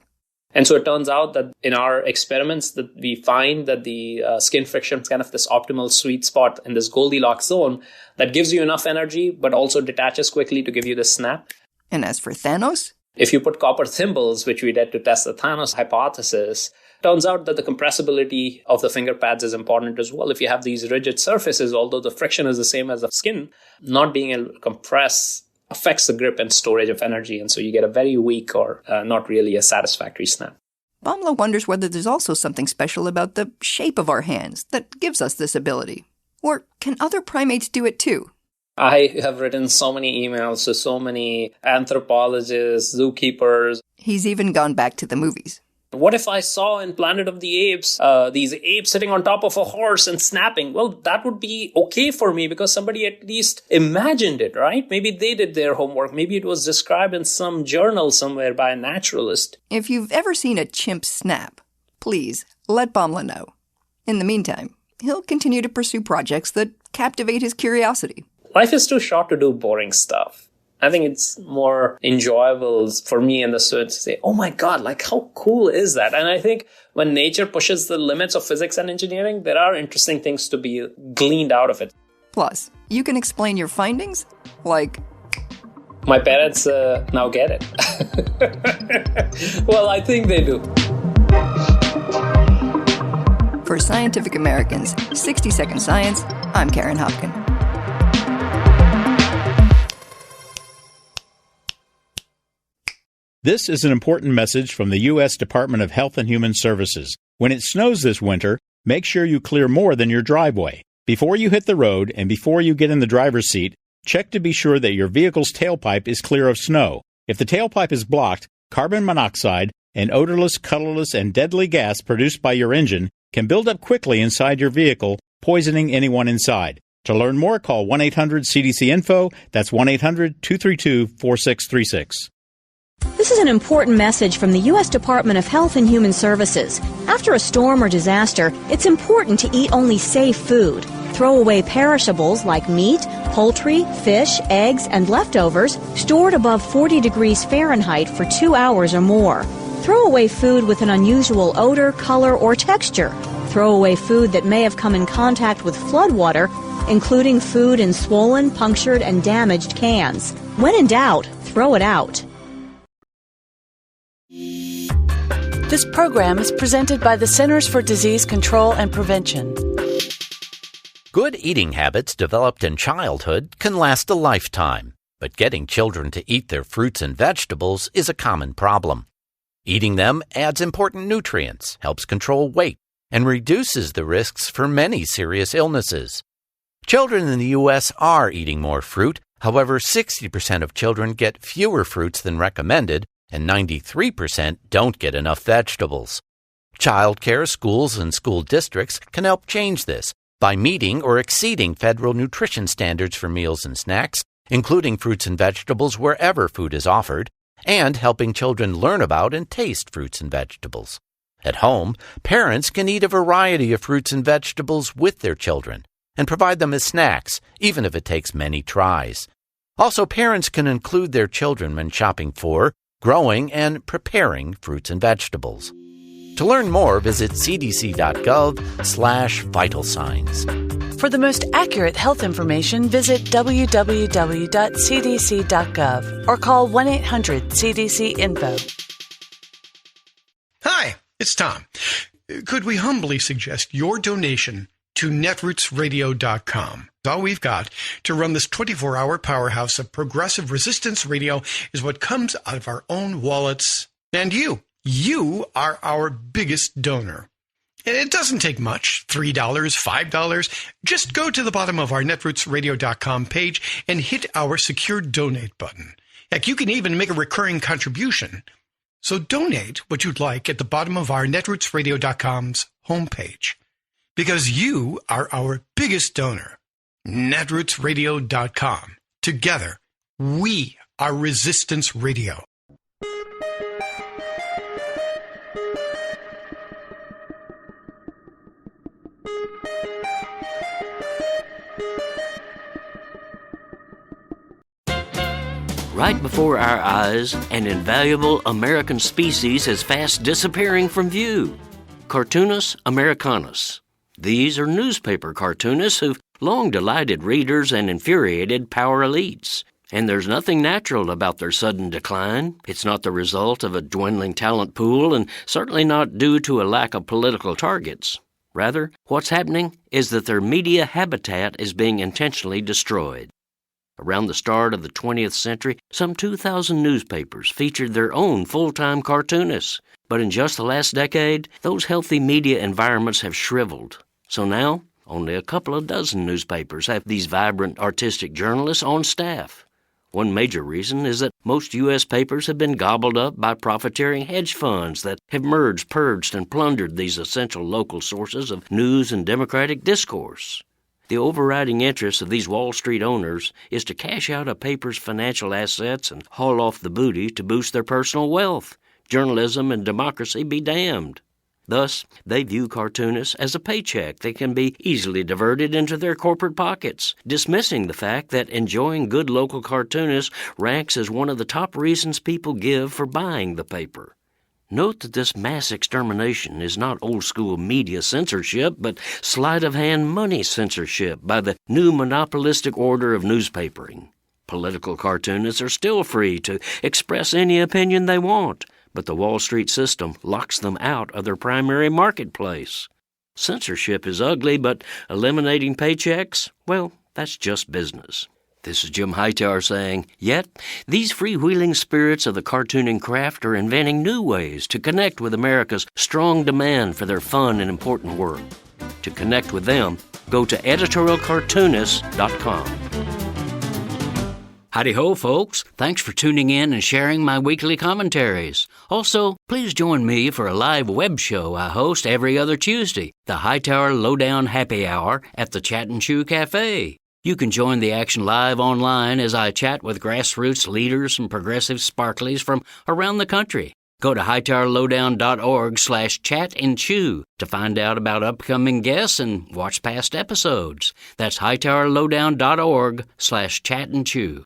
And so it turns out that in our experiments that we find that the skin friction is kind of this optimal sweet spot in this Goldilocks zone that gives you enough energy, but also detaches quickly to give you the snap. And as for Thanos? If you put copper thimbles, which we did to test the Thanos hypothesis, turns out that the compressibility of the finger pads is important as well. If you have these rigid surfaces, although the friction is the same as the skin, not being able to compress affects the grip and storage of energy, and so you get a very weak or not really a satisfactory snap. Bamla wonders whether there's also something special about the shape of our hands that gives us this ability. Or can other primates do it too? I have written so many emails to so many anthropologists, zookeepers. He's even gone back to the movies. What if I saw in Planet of the Apes, these apes sitting on top of a horse and snapping? Well, that would be okay for me because somebody at least imagined it, right? Maybe they did their homework. Maybe it was described in some journal somewhere by a naturalist. If you've ever seen a chimp snap, please let Bamla know. In the meantime, he'll continue to pursue projects that captivate his curiosity. Life is too short to do boring stuff. I think it's more enjoyable for me and the students to say, oh my God, like how cool is that? And I think when nature pushes the limits of physics and engineering, there are interesting things to be gleaned out of it. Plus, you can explain your findings like... My parents now get it. Well, I think they do. For Scientific Americans, 60-Second Science, I'm Karen Hopkin. This is an important message from the U.S. Department of Health and Human Services. When it snows this winter, make sure you clear more than your driveway. Before you hit the road and before you get in the driver's seat, check to be sure that your vehicle's tailpipe is clear of snow. If the tailpipe is blocked, carbon monoxide, an odorless, colorless, and deadly gas produced by your engine can build up quickly inside your vehicle, poisoning anyone inside. To learn more, call 1-800-CDC-INFO. That's 1-800-232-4636. This is an important message from the U.S. Department of Health and Human Services. After a storm or disaster, it's important to eat only safe food. Throw away perishables like meat, poultry, fish, eggs, and leftovers stored above 40 degrees Fahrenheit for 2 hours or more. Throw away food with an unusual odor, color, or texture. Throw away food that may have come in contact with floodwater, including food in swollen, punctured, and damaged cans. When in doubt, throw it out. This program is presented by the Centers for Disease Control and Prevention. Good eating habits developed in childhood can last a lifetime, but getting children to eat their fruits and vegetables is a common problem. Eating them adds important nutrients, helps control weight, and reduces the risks for many serious illnesses. Children in the U.S. are eating more fruit. However, 60% of children get fewer fruits than recommended, and 93% don't get enough vegetables. Child care, schools, and school districts can help change this by meeting or exceeding federal nutrition standards for meals and snacks, including fruits and vegetables wherever food is offered, and helping children learn about and taste fruits and vegetables. At home, parents can eat a variety of fruits and vegetables with their children and provide them as snacks, even if it takes many tries. Also, parents can include their children when shopping for, growing, and preparing fruits and vegetables. To learn more, visit cdc.gov/vital signs. For the most accurate health information, visit www.cdc.gov or call 1-800-CDC-INFO. Hi, it's Tom. Could we humbly suggest your donation to netrootsradio.com? All we've got to run this 24-hour powerhouse of progressive resistance radio is what comes out of our own wallets. And you are our biggest donor. And it doesn't take much, $3, $5. Just go to the bottom of our netrootsradio.com page and hit our secure donate button. Heck, you can even make a recurring contribution. So donate what you'd like at the bottom of our netrootsradio.com's homepage. Because you are our biggest donor. netrootsradio.com. Together, we are Resistance Radio. Right before our eyes, an invaluable American species is fast disappearing from view. Cartoonus americanus. These are newspaper cartoonists who've long delighted readers and infuriated power elites. And there's nothing natural about their sudden decline. It's not the result of a dwindling talent pool and certainly not due to a lack of political targets. Rather, what's happening is that their media habitat is being intentionally destroyed. Around the start of the 20th century, some 2,000 newspapers featured their own full-time cartoonists. But in just the last decade, those healthy media environments have shriveled. So now, only a couple of dozen newspapers have these vibrant artistic journalists on staff. One major reason is that most U.S. papers have been gobbled up by profiteering hedge funds that have merged, purged, and plundered these essential local sources of news and democratic discourse. The overriding interest of these Wall Street owners is to cash out a paper's financial assets and haul off the booty to boost their personal wealth. Journalism and democracy be damned. Thus, they view cartoonists as a paycheck that can be easily diverted into their corporate pockets, dismissing the fact that enjoying good local cartoonists ranks as one of the top reasons people give for buying the paper. Note that this mass extermination is not old-school media censorship, but sleight-of-hand money censorship by the new monopolistic order of newspapering. Political cartoonists are still free to express any opinion they want, but the Wall Street system locks them out of their primary marketplace. Censorship is ugly, but eliminating paychecks, well, that's just business. This is Jim Hightower saying, yet these freewheeling spirits of the cartooning craft are inventing new ways to connect with America's strong demand for their fun and important work. To connect with them, go to editorialcartoonist.com. Howdy-ho, folks. Thanks for tuning in and sharing my weekly commentaries. Also, please join me for a live web show I host every other Tuesday, the Hightower Lowdown Happy Hour at the Chat and Chew Cafe. You can join the action live online as I chat with grassroots leaders and progressive sparklies from around the country. Go to hightowerlowdown.org/chat-and-chew to find out about upcoming guests and watch past episodes. That's hightowerlowdown.org/chat-and-chew.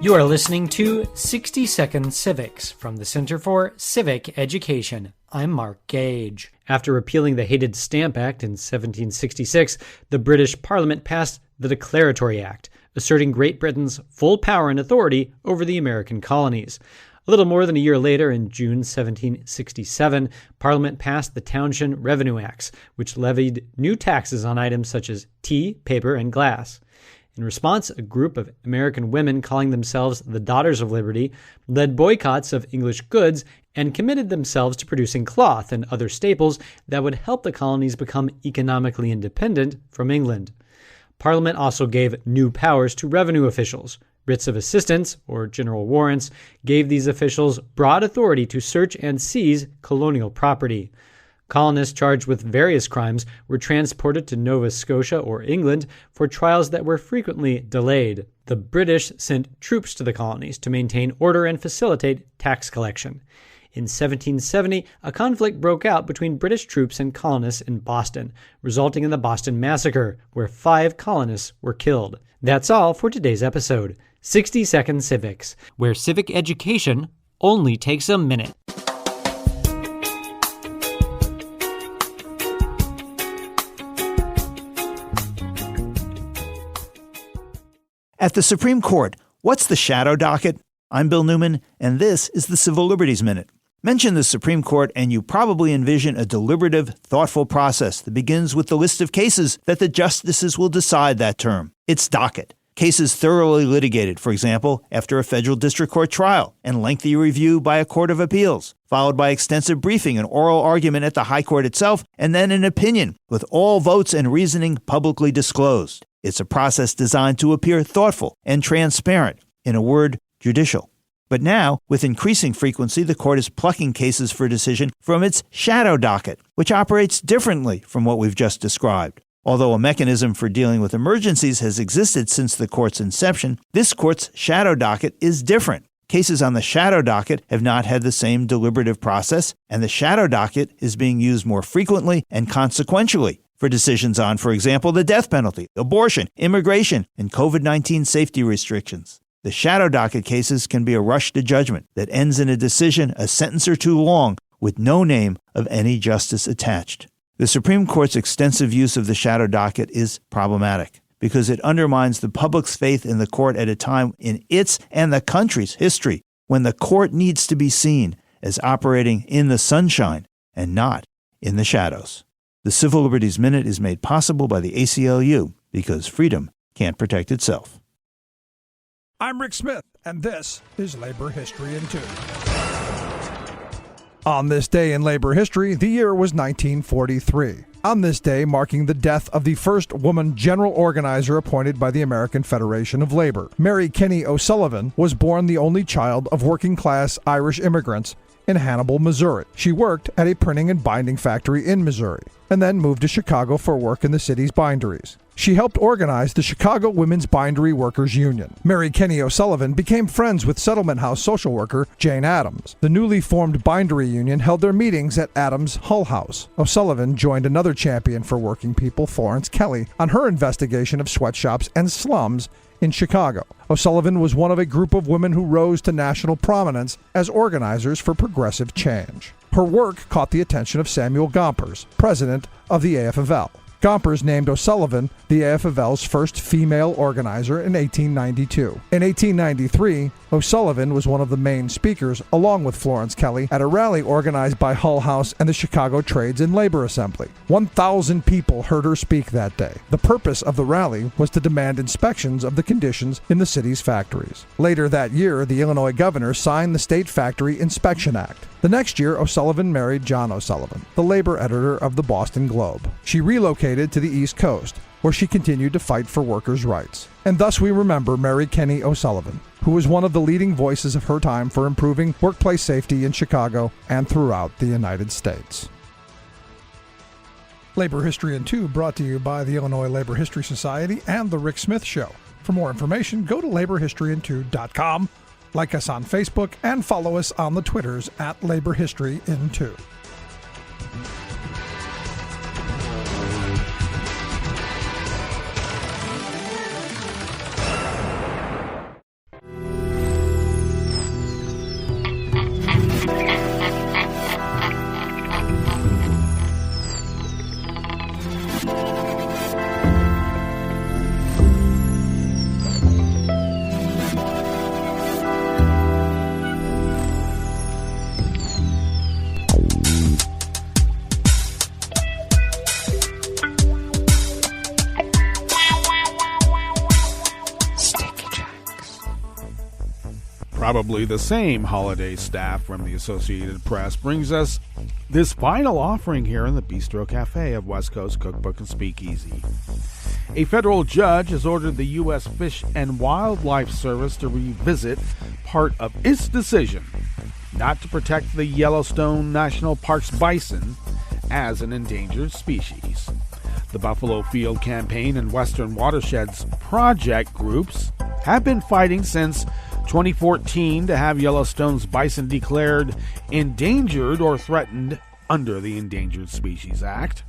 You are listening to 60 Second Civics from the Center for Civic Education. I'm Mark Gage. After repealing the Hated Stamp Act in 1766, the British Parliament passed the Declaratory Act, asserting Great Britain's full power and authority over the American colonies. A little more than a year later, in June 1767, Parliament passed the Townshend Revenue Acts, which levied new taxes on items such as tea, paper, and glass. In response, a group of American women calling themselves the Daughters of Liberty led boycotts of English goods and committed themselves to producing cloth and other staples that would help the colonies become economically independent from England. Parliament also gave new powers to revenue officials. Writs of assistance, or general warrants, gave these officials broad authority to search and seize colonial property. Colonists charged with various crimes were transported to Nova Scotia or England for trials that were frequently delayed. The British sent troops to the colonies to maintain order and facilitate tax collection. In 1770, a conflict broke out between British troops and colonists in Boston, resulting in the Boston Massacre, where 5 colonists were killed. That's all for today's episode, 60 Second Civics, where civic education only takes a minute. At the Supreme Court, what's the shadow docket? I'm Bill Newman, and this is the Civil Liberties Minute. Mention the Supreme Court, and you probably envision a deliberative, thoughtful process that begins with the list of cases that the justices will decide that term. It's docket. Cases thoroughly litigated, for example, after a federal district court trial, and lengthy review by a court of appeals, followed by extensive briefing and oral argument at the High Court itself, and then an opinion, with all votes and reasoning publicly disclosed. It's a process designed to appear thoughtful and transparent. In a word, judicial. But now, with increasing frequency, the court is plucking cases for decision from its shadow docket, which operates differently from what we've just described. Although a mechanism for dealing with emergencies has existed since the court's inception, this court's shadow docket is different. Cases on the shadow docket have not had the same deliberative process, and the shadow docket is being used more frequently and consequentially for decisions on, for example, the death penalty, abortion, immigration, and COVID-19 safety restrictions. The shadow docket cases can be a rush to judgment that ends in a decision a sentence or two long with no name of any justice attached. The Supreme Court's extensive use of the shadow docket is problematic because it undermines the public's faith in the court at a time in its and the country's history when the court needs to be seen as operating in the sunshine and not in the shadows. The Civil Liberties Minute is made possible by the ACLU because freedom can't protect itself. I'm Rick Smith, and this is Labor History in 2. On this day in labor history, the year was 1943. On this day, marking the death of the first woman general organizer appointed by the American Federation of Labor, Mary Kinney O'Sullivan was born the only child of working-class Irish immigrants in Hannibal, Missouri. She worked at a printing and binding factory in Missouri. and then moved to Chicago for work in the city's binderies. She helped organize the Chicago Women's Bindery Workers Union. Mary Kenny O'Sullivan became friends with Settlement House social worker Jane Addams. The newly formed bindery union held their meetings at Addams' Hull House. O'Sullivan joined another champion for working people, Florence Kelly, on her investigation of sweatshops and slums in Chicago. O'Sullivan was one of a group of women who rose to national prominence as organizers for progressive change. Her work caught the attention of Samuel Gompers, president of the AFL. Gompers named O'Sullivan the AFL's first female organizer in 1892. In 1893, O'Sullivan was one of the main speakers, along with Florence Kelly, at a rally organized by Hull House and the Chicago Trades and Labor Assembly. 1,000 people heard her speak that day. The purpose of the rally was to demand inspections of the conditions in the city's factories. Later that year, the Illinois governor signed the State Factory Inspection Act. The next year, O'Sullivan married John O'Sullivan, the labor editor of the Boston Globe. She relocated to the East Coast, where she continued to fight for workers' rights. And thus we remember Mary Kenny O'Sullivan, who was one of the leading voices of her time for improving workplace safety in Chicago and throughout the United States. Labor History in 2 brought to you by the Illinois Labor History Society and The Rick Smith Show. For more information, go to laborhistoryin2.com. Like us on Facebook and follow us on the Twitters at Labor History in 2. Probably the same holiday staff from the Associated Press brings us this final offering here in the Bistro Cafe of West Coast Cookbook and Speakeasy. A federal judge has ordered the U.S. Fish and Wildlife Service to revisit part of its decision not to protect the Yellowstone National Park's bison as an endangered species. The Buffalo Field Campaign and Western Watersheds Project groups have been fighting since 2014 to have Yellowstone's bison declared endangered or threatened under the Endangered Species Act.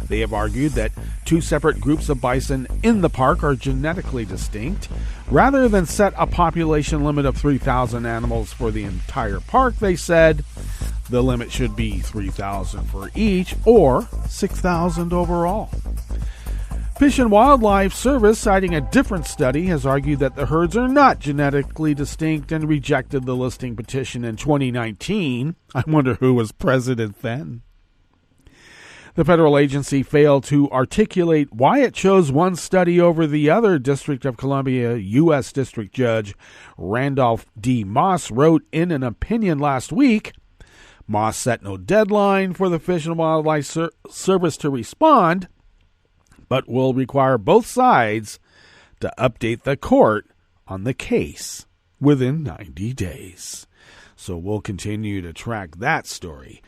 They have argued that two separate groups of bison in the park are genetically distinct. Rather than set a population limit of 3,000 animals for the entire park, they said the limit should be 3,000 for each, or 6,000 overall. Fish and Wildlife Service, citing a different study, has argued that the herds are not genetically distinct and rejected the listing petition in 2019. I wonder who was president then. The federal agency failed to articulate why it chose one study over the other. District of Columbia U.S. District Judge Randolph D. Moss wrote in an opinion last week. Moss set no deadline for the Fish and Wildlife Service to respond, but will require both sides to update the court on the case within 90 days. So we'll continue to track that story.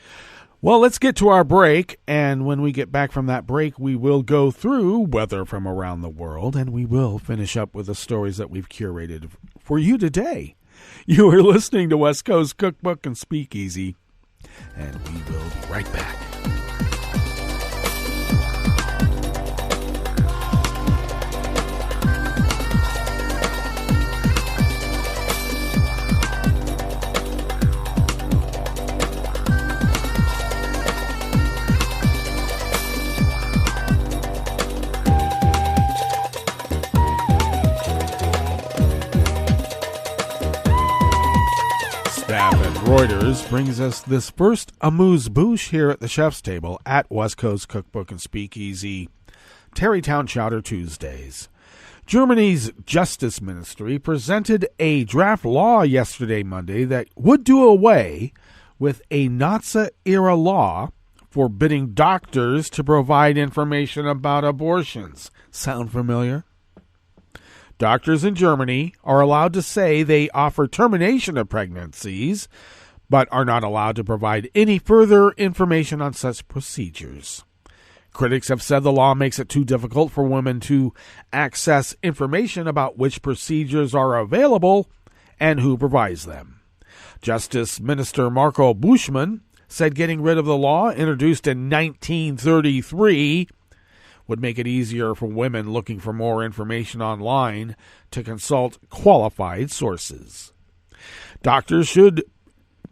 Well, let's get to our break, and when we get back from that break, we will go through weather from around the world, and we will finish up with the stories that we've curated for you today. You are listening to West Coast Cookbook and Speakeasy, and we will be right back. Reuters brings us this first amuse-bouche here at the chef's table at West Coast Cookbook and Speakeasy. Tarrytown Chowder Tuesdays. Germany's Justice Ministry presented a draft law yesterday, Monday, that would do away with a Nazi-era law forbidding doctors to provide information about abortions. Sound familiar? Doctors in Germany are allowed to say they offer termination of pregnancies, but are not allowed to provide any further information on such procedures. Critics have said the law makes it too difficult for women to access information about which procedures are available and who provides them. Justice Minister Marco Buschmann said getting rid of the law, introduced in 1933, would make it easier for women looking for more information online to consult qualified sources. Doctors should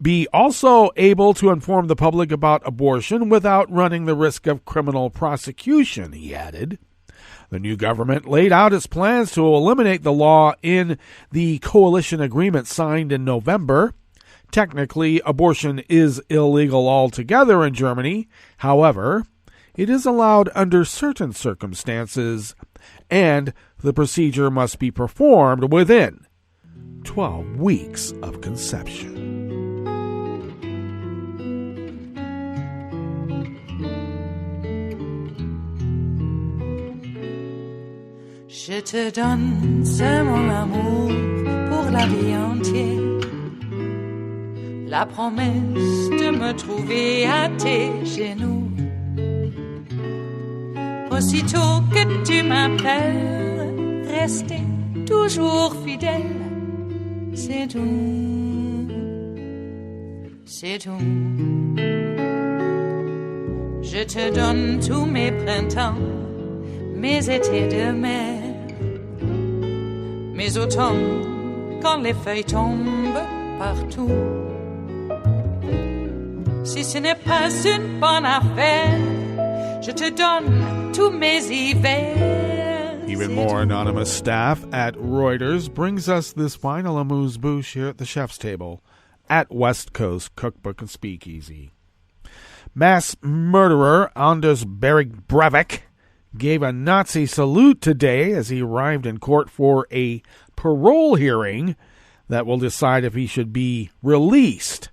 be also able to inform the public about abortion without running the risk of criminal prosecution, he added. The new government laid out its plans to eliminate the law in the coalition agreement signed in November. Technically, abortion is illegal altogether in Germany. However, it is allowed under certain circumstances, and the procedure must be performed within 12 weeks of conception. Je te donne ce mon amour pour la vie entière, la promesse de me trouver à tes genoux. Aussitôt que tu m'appelles, rester toujours fidèle, c'est tout, c'est tout. Je te donne tous mes printemps, mes étés de mer, mes automnes quand les feuilles tombent partout. Si ce n'est pas une bonne affaire, je te donne tous mes hivers. Even more anonymous staff at Reuters brings us this final amuse-bouche here at the chef's table at West Coast Cookbook and Speakeasy. Mass murderer Anders Breivik gave a Nazi salute today as he arrived in court for a parole hearing that will decide if he should be released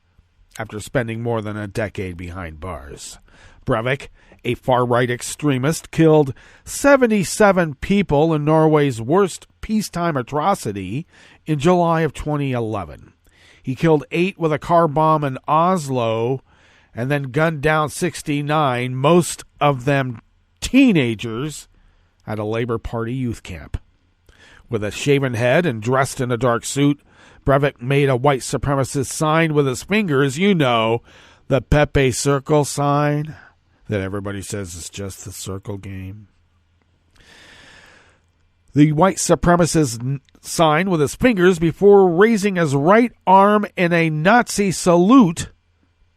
after spending more than a decade behind bars. Breivik, a far-right extremist, killed 77 people in Norway's worst peacetime atrocity in July of 2011. He killed 8 with a car bomb in Oslo and then gunned down 69, most of them teenagers, at a Labour Party youth camp. With a shaven head and dressed in a dark suit, Breivik made a white supremacist sign with his fingers, you know, the Pepe Circle sign that everybody says is just the circle game. The white supremacist sign with his fingers before raising his right arm in a Nazi salute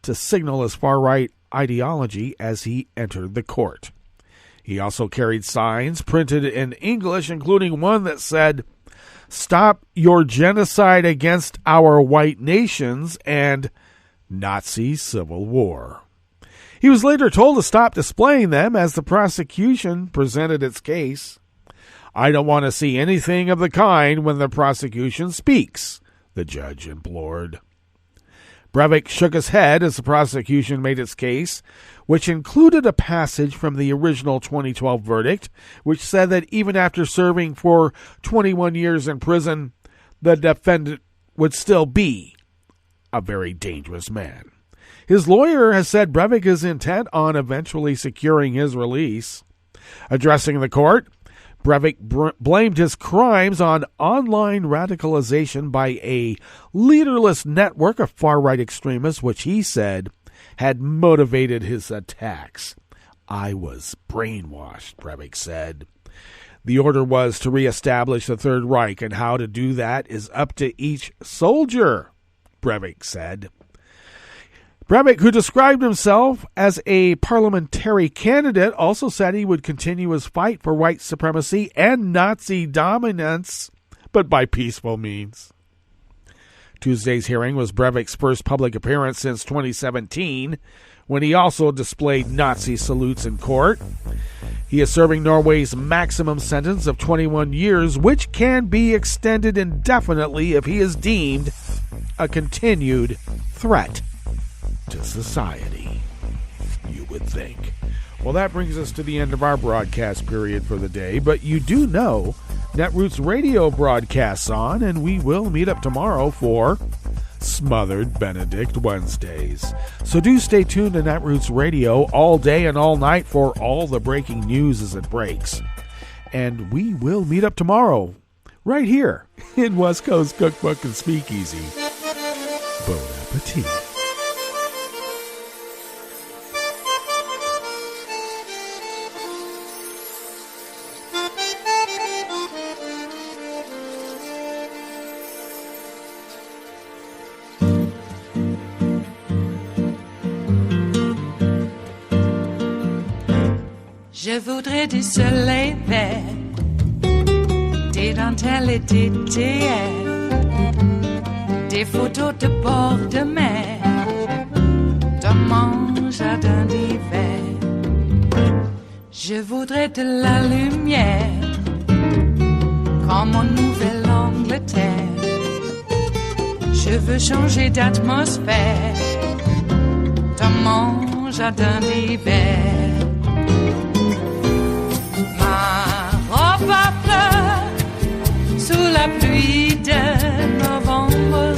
to signal his far-right ideology as he entered the court. He also carried signs printed in English, including one that said, "Stop your genocide against our white nations," and "Nazi Civil War." He was later told to stop displaying them as the prosecution presented its case. "I don't want to see anything of the kind when the prosecution speaks," the judge implored. Breivik shook his head as the prosecution made its case, which included a passage from the original 2012 verdict, which said that even after serving for 21 years in prison, the defendant would still be a very dangerous man. His lawyer has said Breivik is intent on eventually securing his release. Addressing the court, Breivik blamed his crimes on online radicalization by a leaderless network of far-right extremists, which he said had motivated his attacks. "I was brainwashed," Breivik said. The order was to reestablish the Third Reich, and how to do that is up to each soldier, Breivik said. Breivik, who described himself as a parliamentary candidate, also said he would continue his fight for white supremacy and Nazi dominance, but by peaceful means. Tuesday's hearing was Breivik's first public appearance since 2017, when he also displayed Nazi salutes in court. He is serving Norway's maximum sentence of 21 years, which can be extended indefinitely if he is deemed a continued threat to society, you would think. Well, that brings us to the end of our broadcast period for the day, but you do know Netroots Radio broadcasts on, and we will meet up tomorrow for Smothered Benedict Wednesdays. So do stay tuned to Netroots Radio all day and all night for all the breaking news as it breaks. And we will meet up tomorrow, right here in West Coast Cookbook and Speakeasy. Bon appetit. Je voudrais du soleil vert, des dentelles et des théères, des photos de bord de mer, dans mon jardin d'hiver. Je voudrais de la lumière, comme en Nouvelle-Angleterre. Je veux changer d'atmosphère, dans mon jardin d'hiver. À fleurs sous la pluie de novembre,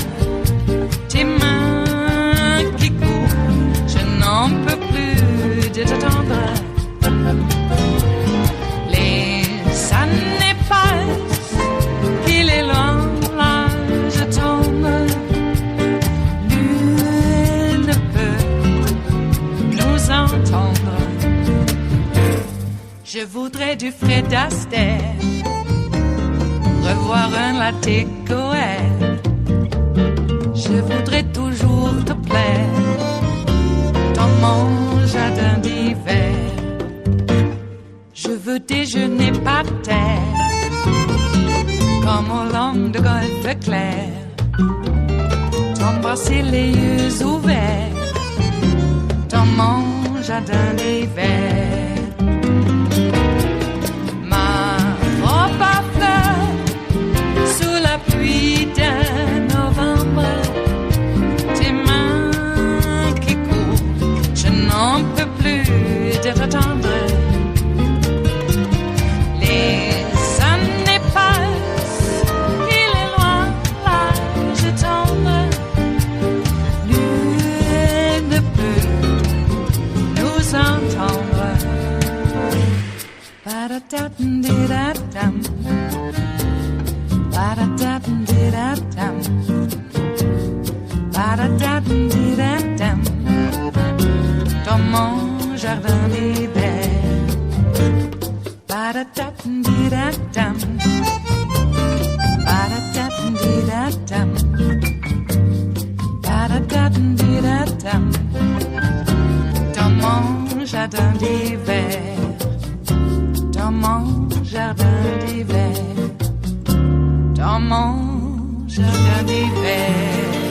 tes mains qui courent, je n'en peux plus de t'attendre. Les années passent, il est loin, là je tombe. Nul ne peut nous entendre. Je voudrais du Fred Astaire, revoir un latte Goël. Je voudrais toujours te plaire dans mon jardin d'hiver. Je veux déjeuner par terre, comme au long de golfe clair, t'embrasser les yeux ouverts dans mon jardin d'hiver. Pluie de novembre, tes mains qui courent, je n'en peux plus de t'attendre. Les années passent, il est loin, là je tombe. Nul ne peut nous entendre. Ba-da-da-dum-di-da-dum. Ba-da-da-dum-di-da-dum. Ba-da-da-dum-di-da-dum. Dans mon jardin d'hiver. Ba-da-da-dum-di-da-dum. Ba-da-da-dum-di-da-dum. Ba-da-da-dum-di-da-dum. Dans mon jardin d'hiver. Dans mon jardin d'hiver. Dans mon jardin d'hiver.